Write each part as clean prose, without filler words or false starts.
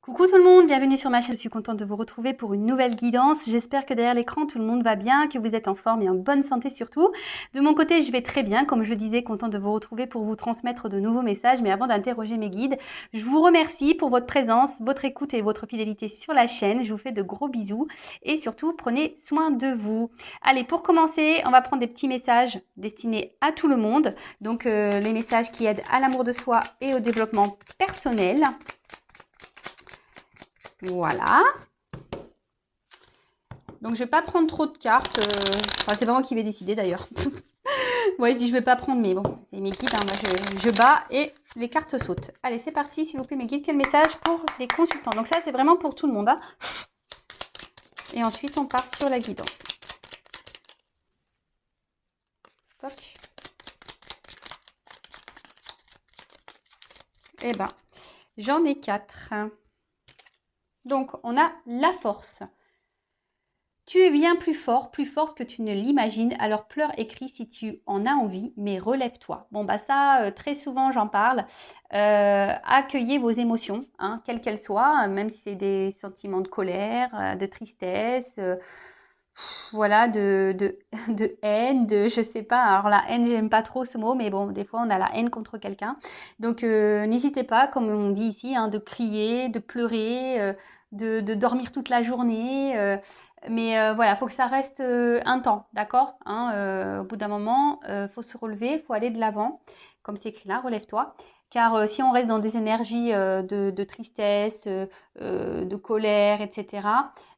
Coucou tout le monde, bienvenue sur ma chaîne. Je suis contente de vous retrouver pour une nouvelle guidance. J'espère que derrière l'écran, tout le monde va bien, que vous êtes en forme et en bonne santé surtout. De mon côté, je vais très bien. Comme je disais, contente de vous retrouver pour vous transmettre de nouveaux messages. Mais avant d'interroger mes guides, je vous remercie pour votre présence, votre écoute et votre fidélité sur la chaîne. Je vous fais de gros bisous et surtout, prenez soin de vous. Allez, pour commencer, on va prendre des petits messages destinés à tout le monde. Donc, les messages qui aident à l'amour de soi et au développement personnel. Voilà. Donc, je vais pas prendre trop de cartes. Enfin, c'est pas moi qui vais décider d'ailleurs. Ouais, je dis je vais pas prendre, mais bon, c'est mes guides. Hein. Moi, je bats et les cartes sautent. Allez, c'est parti, s'il vous plaît, mes guides. Quel message pour les consultants? Donc ça, c'est vraiment pour tout le monde. Hein. Et ensuite, on part sur la guidance. Toc. Eh ben, j'en ai 4. Donc, on a la force. Tu es bien plus fort que tu ne l'imagines, alors pleure et crie si tu en as envie, mais relève-toi. Bon, bah ça, très souvent, j'en parle. Accueillez vos émotions, hein, quelles qu'elles soient, même si c'est des sentiments de colère, de tristesse, voilà, de haine, je sais pas. Alors la haine, j'aime pas trop ce mot, mais bon, des fois, on a la haine contre quelqu'un. Donc, n'hésitez pas, comme on dit ici, hein, de crier, de pleurer, de dormir toute la journée. Mais voilà, il faut que ça reste un temps, d'accord, hein, au bout d'un moment, faut se relever, il faut aller de l'avant, comme c'est écrit là, relève-toi. Car si on reste dans des énergies de tristesse, de colère, etc.,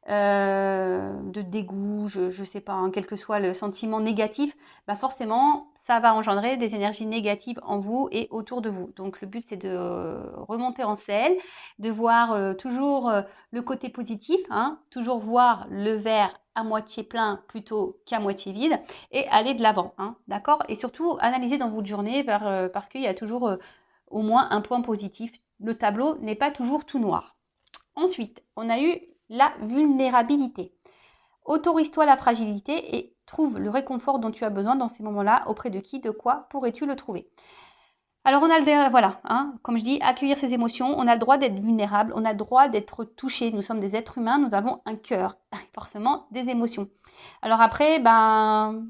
de dégoût, je sais pas, hein, quel que soit le sentiment négatif, bah forcément, ça va engendrer des énergies négatives en vous et autour de vous. Donc le but, c'est de remonter en selle, de voir toujours le côté positif, hein, toujours voir le verre à moitié plein plutôt qu'à moitié vide et aller de l'avant, hein, d'accord? Et surtout, analyser dans votre journée parce qu'il y a toujours au moins un point positif. Le tableau n'est pas toujours tout noir. Ensuite, on a eu la vulnérabilité. Autorise-toi la fragilité et trouve le réconfort dont tu as besoin dans ces moments-là. Auprès de qui, de quoi pourrais-tu le trouver? Alors, on a le voilà, hein, comme je dis, accueillir ses émotions. On a le droit d'être vulnérable, on a le droit d'être touché. Nous sommes des êtres humains, nous avons un cœur, forcément des émotions. Alors après, ben,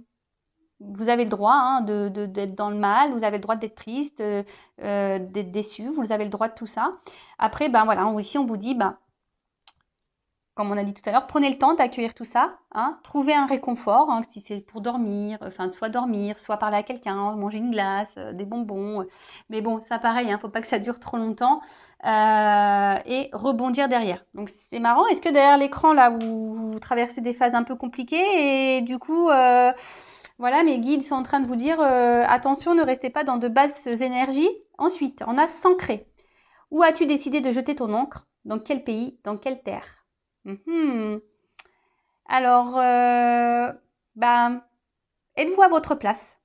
vous avez le droit hein, d'être dans le mal, vous avez le droit d'être triste, d'être déçu, vous avez le droit de tout ça. Après, ben voilà, ici on vous dit, ben, comme on a dit tout à l'heure, prenez le temps d'accueillir tout ça, hein, trouvez un réconfort, hein, si c'est pour dormir, enfin soit dormir, soit parler à quelqu'un, manger une glace, des bonbons. Mais bon, ça pareil, il ne faut pas que ça dure trop longtemps et rebondir derrière. Donc c'est marrant, est-ce que derrière l'écran, là, vous traversez des phases un peu compliquées et du coup, voilà, mes guides sont en train de vous dire, attention, ne restez pas dans de basses énergies. Ensuite, on a s'ancrer. Où as-tu décidé de jeter ton encre? Dans quel pays? Dans quelle terre? Alors, ben, êtes-vous à votre place?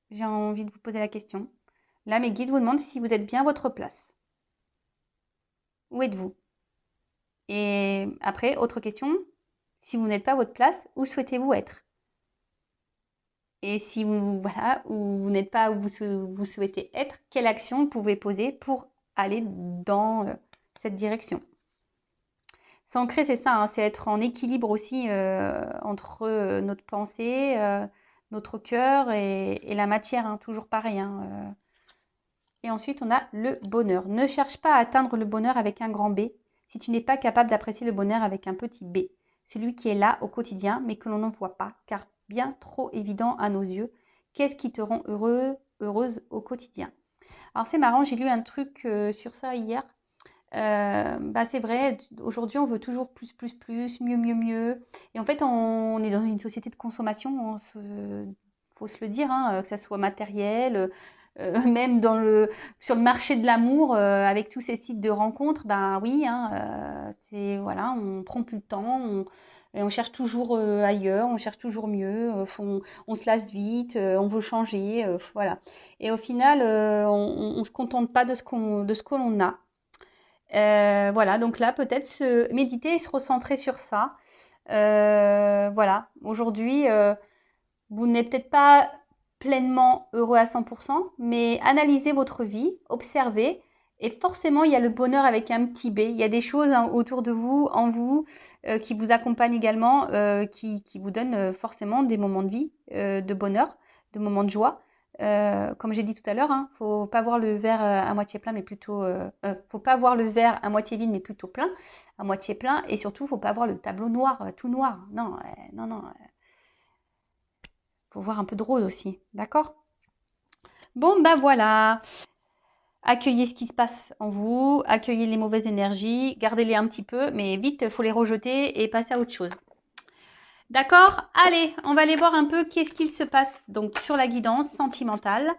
J'ai envie de vous poser la question. Là, mes guides vous demandent si vous êtes bien à votre place. Où êtes-vous? Et après, autre question. Si vous n'êtes pas à votre place, où souhaitez-vous être? Et si vous, voilà, où vous n'êtes pas où vous souhaitez être, quelle action vous pouvez poser pour aller dans cette direction? S'ancrer, c'est ça, hein, c'est être en équilibre aussi entre notre pensée, notre cœur et la matière, hein, toujours pareil. Hein. Et ensuite, on a le bonheur. Ne cherche pas à atteindre le bonheur avec un grand B si tu n'es pas capable d'apprécier le bonheur avec un petit b. Celui qui est là au quotidien, mais que l'on ne voit pas, car bien trop évident à nos yeux. Qu'est-ce qui te rend heureux, heureuse au quotidien? Alors c'est marrant, j'ai lu un truc sur ça hier. Bah c'est vrai, aujourd'hui on veut toujours plus, mieux, mieux, mieux. Et en fait, on est dans une société de consommation, faut se le dire, hein, que ça soit matériel, même sur le marché de l'amour, avec tous ces sites de rencontres, ben oui, hein, c'est voilà, on prend plus le temps, et on cherche toujours ailleurs, on cherche toujours mieux, on se lasse vite, on veut changer, voilà. Et au final, on se contente pas de ce que l'on a. Voilà, donc là, peut-être se méditer et se recentrer sur ça. Voilà, aujourd'hui, vous n'êtes peut-être pas pleinement heureux à 100%, mais analysez votre vie, observez Et forcément, il y a le bonheur avec un petit B. Il y a des choses autour de vous, en vous, qui vous accompagnent également, qui vous donnent forcément des moments de vie, de bonheur, de moments de joie. Comme j'ai dit tout à l'heure, hein, faut pas voir le verre à moitié plein, mais plutôt, faut pas voir le verre à moitié vide, mais plutôt plein, à moitié plein. Et surtout, faut pas voir le tableau noir, tout noir. Non, non, non. Faut voir un peu de rose aussi, d'accord? Bon, bah voilà. Accueillez ce qui se passe en vous, accueillez les mauvaises énergies, gardez-les un petit peu, mais vite, il faut les rejeter et passer à autre chose. D'accord? Allez, on va aller voir un peu qu'est-ce qu'il se passe donc sur la guidance sentimentale.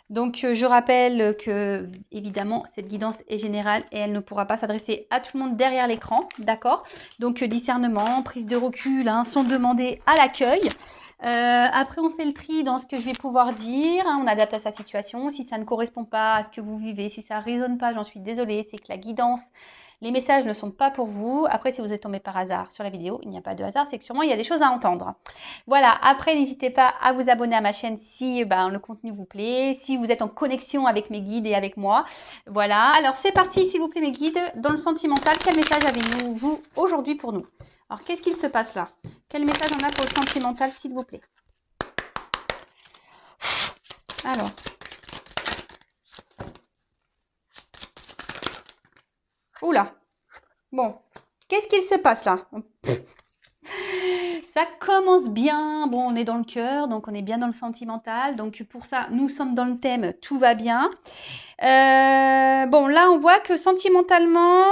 Donc, je rappelle que, évidemment, cette guidance est générale et elle ne pourra pas s'adresser à tout le monde derrière l'écran, d'accord? Donc, discernement, prise de recul, hein, sont demandés à l'accueil. Après, on fait le tri dans ce que je vais pouvoir dire, hein, on adapte à sa situation. Si ça ne correspond pas à ce que vous vivez, si ça ne résonne pas, j'en suis désolée, c'est que la guidance, les messages ne sont pas pour vous. Après, si vous êtes tombé par hasard sur la vidéo, il n'y a pas de hasard, c'est que sûrement il y a des choses à entendre. Voilà, après, n'hésitez pas à vous abonner à ma chaîne si le contenu vous plaît, si vous êtes en connexion avec mes guides et avec moi. Voilà, alors c'est parti, s'il vous plaît, mes guides. Dans le sentimental, quel message avez-vous aujourd'hui pour nous? Alors, qu'est-ce qu'il se passe là? Quel message on a pour le sentimental, s'il vous plaît? Alors. Oula. Bon. Qu'est-ce qu'il se passe là? Ça commence bien. Bon, on est dans le cœur, donc on est bien dans le sentimental. Donc pour ça, nous sommes dans le thème, tout va bien. Bon, là, on voit que sentimentalement,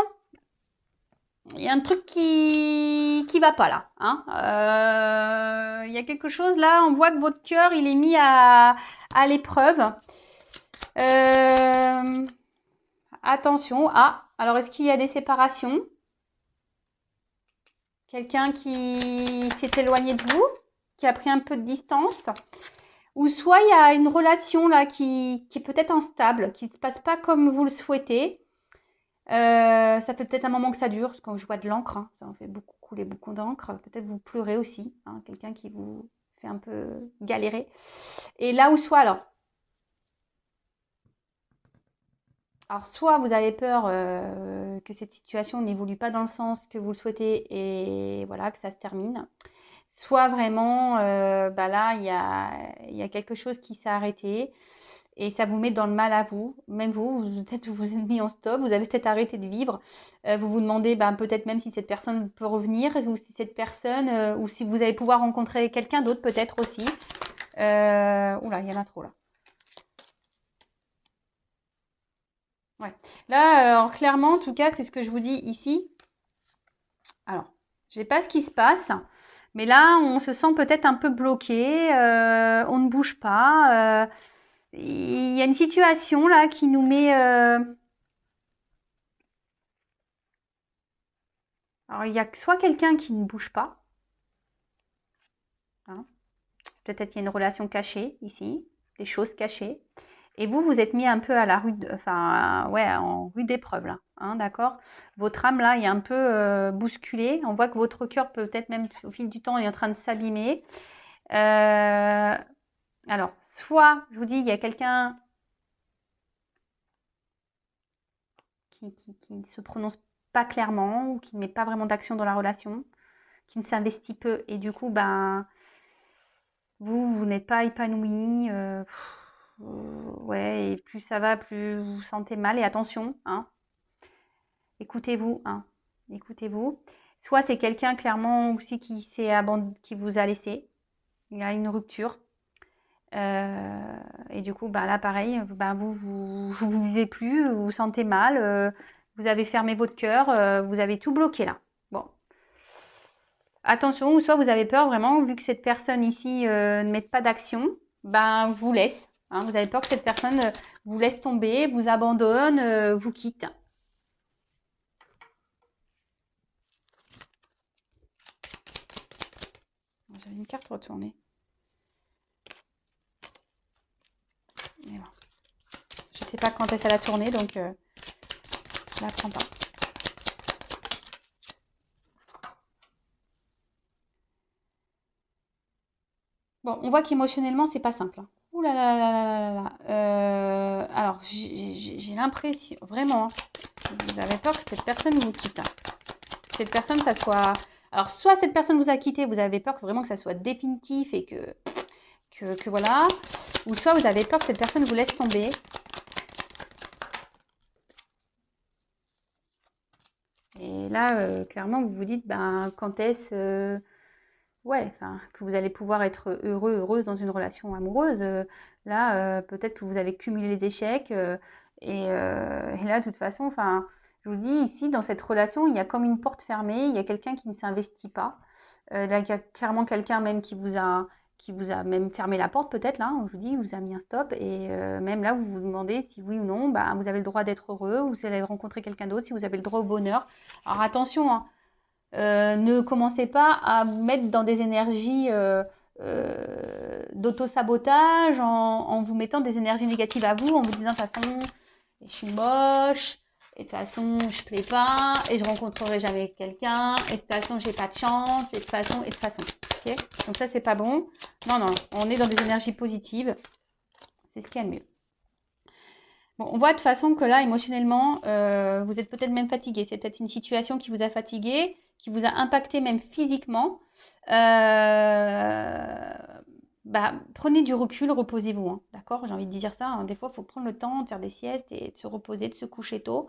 il y a un truc qui va pas là. Hein. Il y a quelque chose là, on voit que votre cœur, il est mis à l'épreuve. Attention. Ah, alors est-ce qu'il y a des séparations? Quelqu'un qui s'est éloigné de vous, qui a pris un peu de distance? Ou soit il y a une relation là qui est peut-être instable, qui ne se passe pas comme vous le souhaitez. Ça fait peut-être un moment que ça dure, parce qu'on voit de l'encre, hein, ça en fait beaucoup couler beaucoup d'encre. Peut-être vous pleurez aussi, hein, quelqu'un qui vous fait un peu galérer. Et là où soit alors soit vous avez peur que cette situation n'évolue pas dans le sens que vous le souhaitez et voilà, que ça se termine. Soit vraiment, là, il y a quelque chose qui s'est arrêté et ça vous met dans le mal à vous. Même vous peut-être vous êtes mis en stop, vous avez peut-être arrêté de vivre. Vous vous demandez peut-être même si cette personne peut revenir ou si cette personne, ou si vous allez pouvoir rencontrer quelqu'un d'autre peut-être aussi. Oula, il y en a trop là. Ouais. Là, alors clairement, en tout cas, c'est ce que je vous dis ici. Alors, je ne sais pas ce qui se passe, mais là, on se sent peut-être un peu bloqué, on ne bouge pas. Il y a une situation là qui nous met... Alors, il y a soit quelqu'un qui ne bouge pas, hein. Peut-être qu'il y a une relation cachée ici, des choses cachées. Et vous, vous êtes mis un peu à la rue, en rue d'épreuve là, hein, d'accord? Votre âme là est un peu bousculée. On voit que votre cœur peut-être même au fil du temps est en train de s'abîmer. Alors, soit, je vous dis, il y a quelqu'un qui ne se prononce pas clairement ou qui ne met pas vraiment d'action dans la relation, qui ne s'investit peu et du coup, vous n'êtes pas épanoui. Ouais, et plus ça va, plus vous vous sentez mal. Et attention, hein, écoutez-vous, hein, écoutez-vous. Soit c'est quelqu'un clairement aussi qui vous a laissé. Il y a une rupture. Et du coup, là, pareil, vous vivez plus, vous vous sentez mal, vous avez fermé votre cœur, vous avez tout bloqué là. Bon, attention, ou soit vous avez peur vraiment, vu que cette personne ici ne met pas d'action, vous laisse. Hein, vous avez peur que cette personne vous laisse tomber, vous abandonne, vous quitte. J'avais une carte retournée. Mais bon. Je ne sais pas quand est-ce qu'elle a tourné, donc je ne la prends pas. Bon, on voit qu'émotionnellement, c'est pas simple. Hein. Ouh là là là là là là. Alors, j'ai l'impression, vraiment, hein, vous avez peur que cette personne vous quitte, hein. Cette personne, ça soit... Alors, soit cette personne vous a quitté, vous avez peur que vraiment que ça soit définitif et que voilà. Ou soit vous avez peur que cette personne vous laisse tomber. Et là, clairement, vous vous dites, ben, quand est-ce... ouais, enfin, que vous allez pouvoir être heureux, heureuse dans une relation amoureuse. Là, peut-être que vous avez cumulé les échecs. Et là, de toute façon, enfin, je vous dis, ici, dans cette relation, il y a comme une porte fermée. Il y a quelqu'un qui ne s'investit pas. Là, il y a clairement quelqu'un même qui vous a même fermé la porte, peut-être, là. Je vous dis, il vous a mis un stop. Et même là, vous vous demandez si oui ou non, bah, vous avez le droit d'être heureux, ou vous allez rencontrer quelqu'un d'autre, si vous avez le droit au bonheur. Alors, attention, hein. Ne commencez pas à vous mettre dans des énergies d'auto-sabotage en vous mettant des énergies négatives à vous, en vous disant de toute façon, je suis moche, et de toute façon, je plais pas, et je rencontrerai jamais quelqu'un, et de toute façon, j'ai pas de chance, et de toute façon. Ok. Donc ça, c'est pas bon. Non, non, on est dans des énergies positives. C'est ce qu'il y a de mieux. Bon, on voit de toute façon que là, émotionnellement, vous êtes peut-être même fatigué. C'est peut-être une situation qui vous a fatigué, qui vous a impacté même physiquement. Bah, prenez du recul, reposez-vous, hein, d'accord? J'ai envie de dire ça, hein. Des fois, il faut prendre le temps de faire des siestes et de se reposer, de se coucher tôt.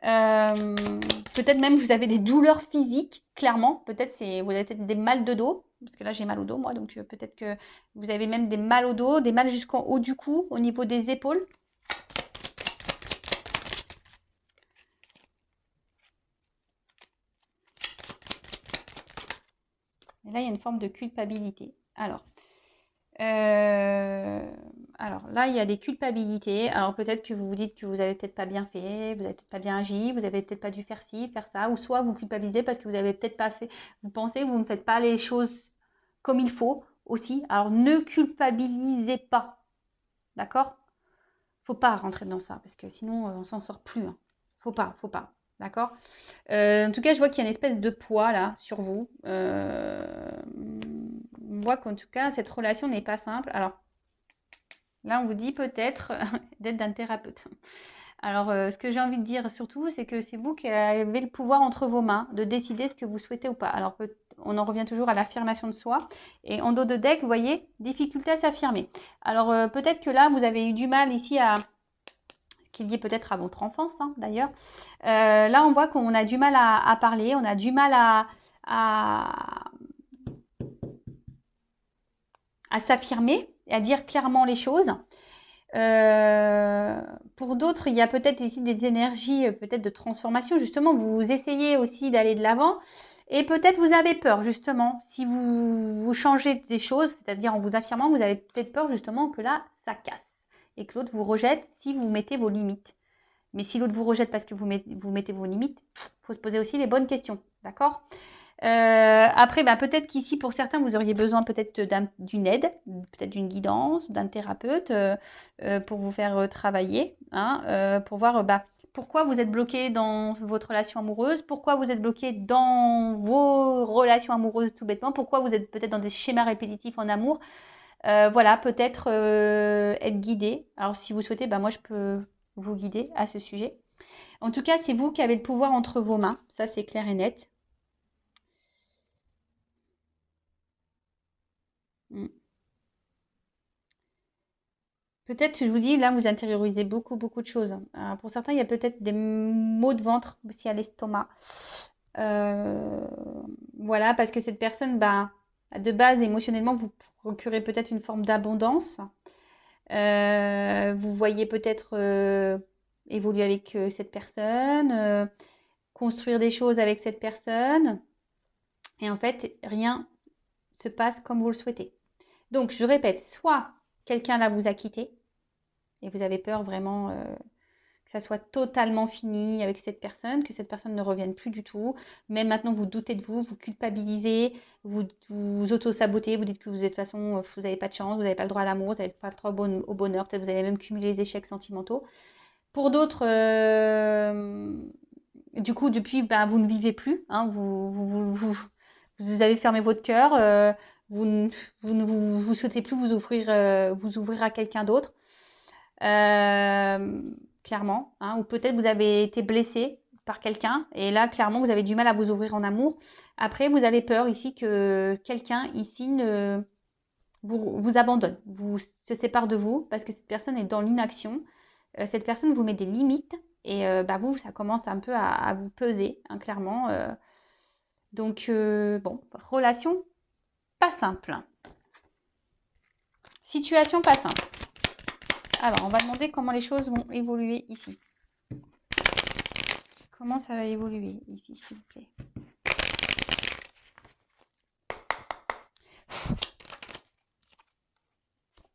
Peut-être même vous avez des douleurs physiques, clairement. Peut-être vous avez peut-être des mal de dos, parce que là j'ai mal au dos moi, donc peut-être que vous avez même des mal au dos, des mal jusqu'en haut du cou, au niveau des épaules. Et là, il y a une forme de culpabilité. Euh, alors là, il y a des culpabilités. Alors peut-être que vous vous dites que vous avez peut-être pas bien fait, vous avez peut-être pas bien agi, vous avez peut-être pas dû faire ci, faire ça, ou soit vous culpabilisez parce que vous avez peut-être pas fait, vous pensez que vous ne faites pas les choses comme il faut aussi. Alors ne culpabilisez pas, d'accord? Faut pas rentrer dans ça parce que sinon on s'en sort plus, hein. Faut pas, d'accord? En tout cas, je vois qu'il y a une espèce de poids là sur vous. On voit qu'en tout cas, cette relation n'est pas simple. Alors là, on vous dit peut-être d'être d'un thérapeute. Alors, ce que j'ai envie de dire surtout, c'est que c'est vous qui avez le pouvoir entre vos mains de décider ce que vous souhaitez ou pas. Alors, on en revient toujours à l'affirmation de soi. Et en dos de deck, vous voyez, difficulté à s'affirmer. Alors, peut-être que là, vous avez eu du mal ici à qu'il y ait peut-être à votre enfance, hein, d'ailleurs. Là, on voit qu'on a du mal à parler, on a du mal à s'affirmer et à dire clairement les choses. Pour d'autres, il y a peut-être ici des énergies peut-être de transformation. Justement, vous essayez aussi d'aller de l'avant. Et peut-être vous avez peur, justement, si vous changez des choses, c'est-à-dire en vous affirmant, vous avez peut-être peur, justement, que là, ça casse. Et que l'autre vous rejette si vous mettez vos limites. Mais si l'autre vous rejette parce que vous mettez vos limites, il faut se poser aussi les bonnes questions. D'accord? Après, bah, peut-être qu'ici, pour certains, vous auriez besoin peut-être d'une aide, peut-être d'une guidance, d'un thérapeute pour vous faire travailler, hein, pour voir bah, pourquoi vous êtes bloqué dans votre relation amoureuse, pourquoi vous êtes bloqué dans vos relations amoureuses tout bêtement, pourquoi vous êtes peut-être dans des schémas répétitifs en amour. Voilà, peut-être être guidé. Alors, si vous souhaitez, bah, moi, je peux vous guider à ce sujet. En tout cas, c'est vous qui avez le pouvoir entre vos mains. Ça, c'est clair et net. Mm. Peut-être, je vous dis, là, vous intériorisez beaucoup, beaucoup de choses. Pour certains, il y a peut-être des maux de ventre aussi à l'estomac. Euh, voilà, parce que cette personne, bah, de base, émotionnellement, vous procurez peut-être une forme d'abondance. Vous voyez peut-être évoluer avec cette personne, construire des choses avec cette personne. Et en fait, rien se passe comme vous le souhaitez. Donc, je répète, soit quelqu'un là vous a quitté et vous avez peur vraiment que ça soit totalement fini avec cette personne, que cette personne ne revienne plus du tout. Même maintenant, vous doutez de vous, vous culpabilisez, vous auto-sabotez, vous dites que vous êtes de toute façon, vous n'avez pas de chance, vous n'avez pas le droit à l'amour, vous n'avez pas le droit au bonheur, peut-être vous avez même cumulé les échecs sentimentaux. Pour d'autres, du coup, depuis, ben, vous ne vivez plus, hein, vous avez fermé votre cœur, vous souhaitez plus vous ouvrir à quelqu'un d'autre, clairement, hein, ou peut-être vous avez été blessé par quelqu'un et là, clairement, vous avez du mal à vous ouvrir en amour. Après, vous avez peur ici que quelqu'un ici vous abandonne, se sépare de vous parce que cette personne est dans l'inaction. Cette personne vous met des limites et vous, ça commence un peu à vous peser, hein, clairement. Donc, bon, relation pas simple. Situation pas simple. Alors, on va demander comment les choses vont évoluer ici. Comment ça va évoluer ici, s'il vous plaît?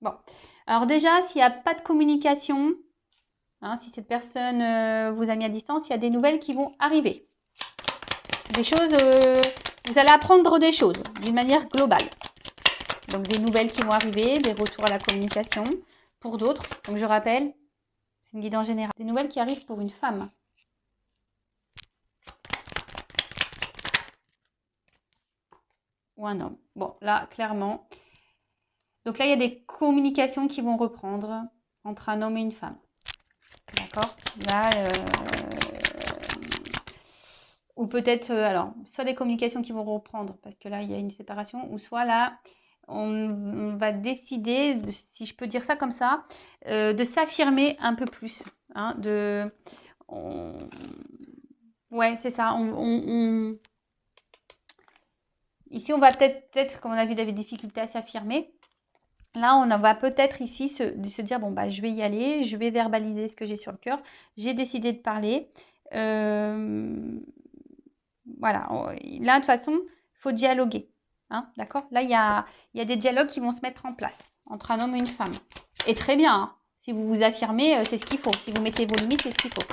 Bon. Alors déjà, s'il n'y a pas de communication, hein, si cette personne vous a mis à distance, il y a des nouvelles qui vont arriver. Des choses, vous allez apprendre des choses d'une manière globale. Donc, des nouvelles qui vont arriver, des retours à la communication. Pour d'autres, donc je rappelle, c'est une guidance générale. Des nouvelles qui arrivent pour une femme. Ou un homme. Bon, là, clairement. Donc là, il y a des communications qui vont reprendre entre un homme et une femme. D'accord? Là, ou peut-être, alors, soit des communications qui vont reprendre, parce que là, il y a une séparation, ou soit là, on va décider, si je peux dire ça comme ça, de s'affirmer un peu plus. Hein, ouais, c'est ça. Ici, on va peut-être, comme on a vu, des difficultés à s'affirmer. Là, on va peut-être ici se dire, bon, je vais y aller, je vais verbaliser ce que j'ai sur le cœur. J'ai décidé de parler. Voilà. Là, de toute façon, il faut dialoguer. Hein, d'accord? Là, il y a des dialogues qui vont se mettre en place entre un homme et une femme. Et très bien. Hein, si vous vous affirmez, c'est ce qu'il faut. Si vous mettez vos limites, c'est ce qu'il faut.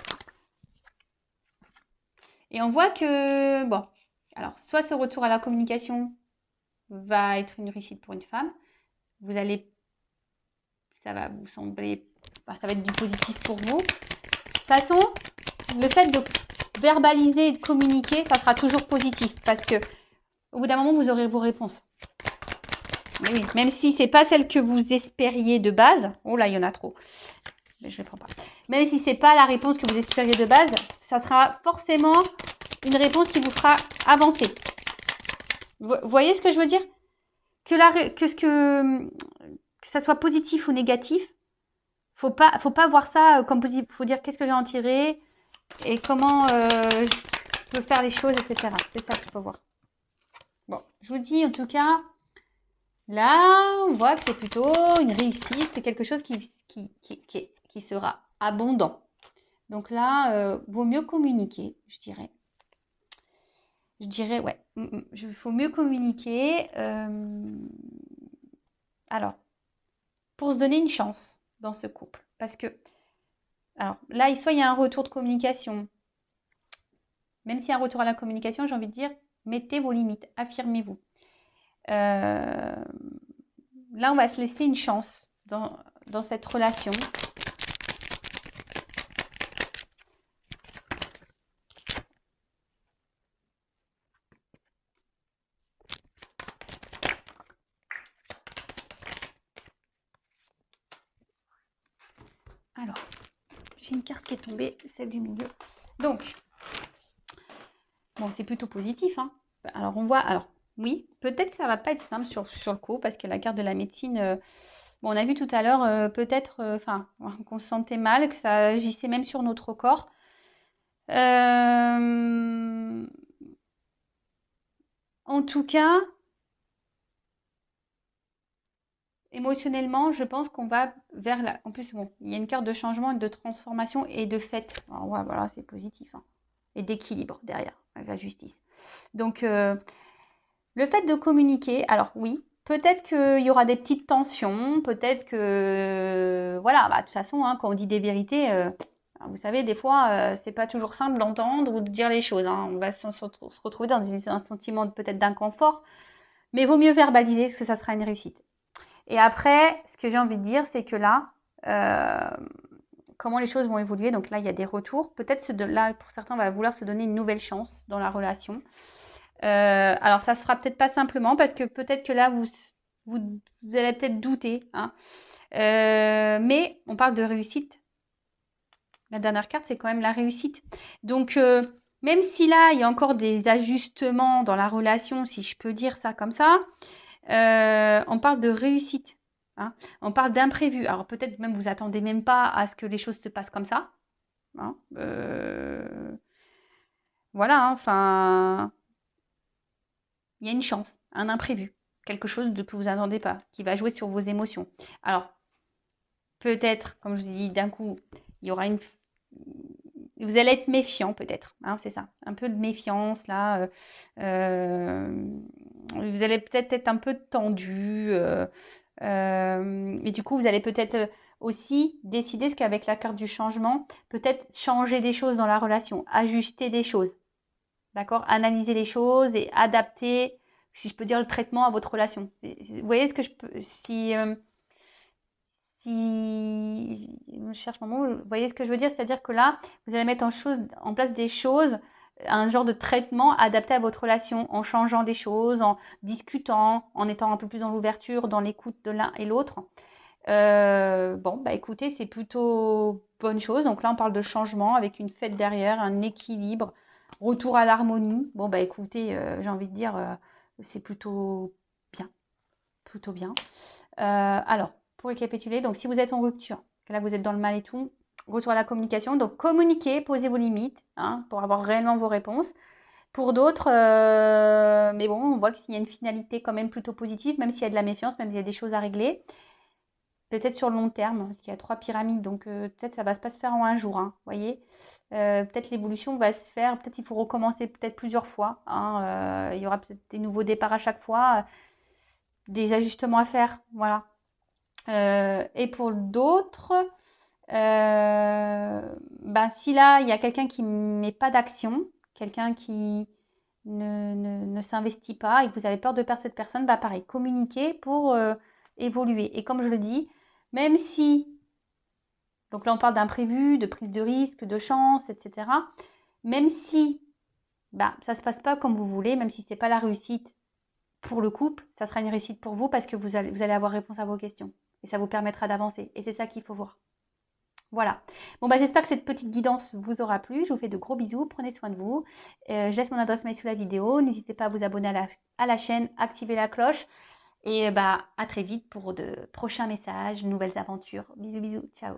Et on voit que, bon, alors, soit ce retour à la communication va être une réussite pour une femme. Ça va vous sembler, ça va être du positif pour vous. De toute façon, le fait de verbaliser et de communiquer, ça sera toujours positif parce que au bout d'un moment, vous aurez vos réponses. Mais oui, même si c'est pas celle que vous espériez de base. Oh là, il y en a trop. Mais je ne les prends pas. Même si c'est pas la réponse que vous espériez de base, ça sera forcément une réponse qui vous fera avancer. Vous voyez ce que je veux dire? Que ça soit positif ou négatif, faut pas voir ça comme positif. Faut dire qu'est-ce que j'ai en tiré et comment je peux faire les choses, etc. C'est ça qu'il faut voir. Bon, je vous dis en tout cas, là, on voit que c'est plutôt une réussite, c'est quelque chose qui sera abondant. Donc là, vaut mieux communiquer, je dirais. Je dirais, ouais, il faut mieux communiquer. Alors, pour se donner une chance dans ce couple. Parce que, alors là, soit il y a un retour de communication. Même s'il y a un retour à la communication, j'ai envie de dire, mettez vos limites, affirmez-vous. Là, on va se laisser une chance dans cette relation. Alors, j'ai une carte qui est tombée, celle du milieu. Donc, bon, c'est plutôt positif. Hein. Alors, on voit, alors, oui, peut-être que ça va pas être simple sur le coup, parce que la carte de la médecine, bon, on a vu tout à l'heure, peut-être, qu'on se sentait mal, que ça agissait même sur notre corps. En tout cas, émotionnellement, je pense qu'on va vers la... En plus, bon, il y a une carte de changement, de transformation et de fête. Alors, ouais, voilà, c'est positif. Hein. Et d'équilibre derrière, avec la justice. Donc, le fait de communiquer, alors oui, peut-être qu'il y aura des petites tensions, peut-être que... Voilà, de toute façon, hein, quand on dit des vérités, vous savez, des fois, c'est pas toujours simple d'entendre ou de dire les choses. Hein. On va se retrouver dans un sentiment peut-être d'inconfort, mais il vaut mieux verbaliser parce que ça sera une réussite. Et après, ce que j'ai envie de dire, c'est que là, comment les choses vont évoluer. Donc là, il y a des retours. Peut-être là, pour certains, on va vouloir se donner une nouvelle chance dans la relation. Alors, ça se fera peut-être pas simplement parce que peut-être que là, vous allez peut-être douter, hein. Mais on parle de réussite. La dernière carte, c'est quand même la réussite. Donc, même si là, il y a encore des ajustements dans la relation, si je peux dire ça comme ça, on parle de réussite, hein. On parle d'imprévu. Alors, peut-être même vous attendez même pas à ce que les choses se passent comme ça, hein. Voilà, hein, enfin, il y a une chance, un imprévu, quelque chose que vous attendez pas, qui va jouer sur vos émotions. Alors, peut-être, comme je vous ai dit, d'un coup, il y aura vous allez être méfiant peut-être, hein, c'est ça, un peu de méfiance là. Vous allez peut-être être un peu tendu. Et du coup, vous allez peut-être aussi décider, ce qu'avec la carte du changement, peut-être changer des choses dans la relation, ajuster des choses. D'accord? Analyser les choses et adapter, si je peux dire, le traitement à votre relation. Vous voyez ce que je peux. Si je cherche mon mot, vous voyez ce que je veux dire? C'est-à-dire que là, vous allez mettre en place des choses, un genre de traitement adapté à votre relation, en changeant des choses, en discutant, en étant un peu plus dans l'ouverture, dans l'écoute de l'un et l'autre. Bon, bah écoutez, c'est plutôt bonne chose. Donc là, on parle de changement avec une fête derrière, un équilibre, retour à l'harmonie. Bon, bah écoutez, j'ai envie de dire, c'est plutôt bien, plutôt bien. Alors, pour récapituler, donc si vous êtes en rupture, que là vous êtes dans le mal et tout, retour à la communication. Donc communiquez, posez vos limites, hein, pour avoir réellement vos réponses. Pour d'autres, mais bon, on voit qu'il y a une finalité quand même plutôt positive, même s'il y a de la méfiance, même s'il y a des choses à régler. Peut-être sur le long terme, parce qu'il y a 3 pyramides, donc peut-être ça va pas se faire en un jour, hein, voyez. Peut-être l'évolution va se faire, peut-être il faut recommencer peut-être plusieurs fois, hein, il y aura peut-être des nouveaux départs à chaque fois, des ajustements à faire, voilà. Et pour d'autres, ben, si là, il y a quelqu'un qui ne met pas d'action, quelqu'un qui ne s'investit pas et que vous avez peur de perdre cette personne, bah pareil, communiquez pour évoluer. Et comme je le dis, même si, donc là on parle d'imprévu, de prise de risque, de chance, etc. Même si bah, ça ne se passe pas comme vous voulez, même si ce n'est pas la réussite pour le couple, ça sera une réussite pour vous parce que vous allez avoir réponse à vos questions. Et ça vous permettra d'avancer. Et c'est ça qu'il faut voir. Voilà. Bon, bah, j'espère que cette petite guidance vous aura plu. Je vous fais de gros bisous. Prenez soin de vous. Je laisse mon adresse mail sous la vidéo. N'hésitez pas à vous abonner à la chaîne, activer la cloche. Et bah, à très vite pour de prochains messages, nouvelles aventures. Bisous, bisous. Ciao.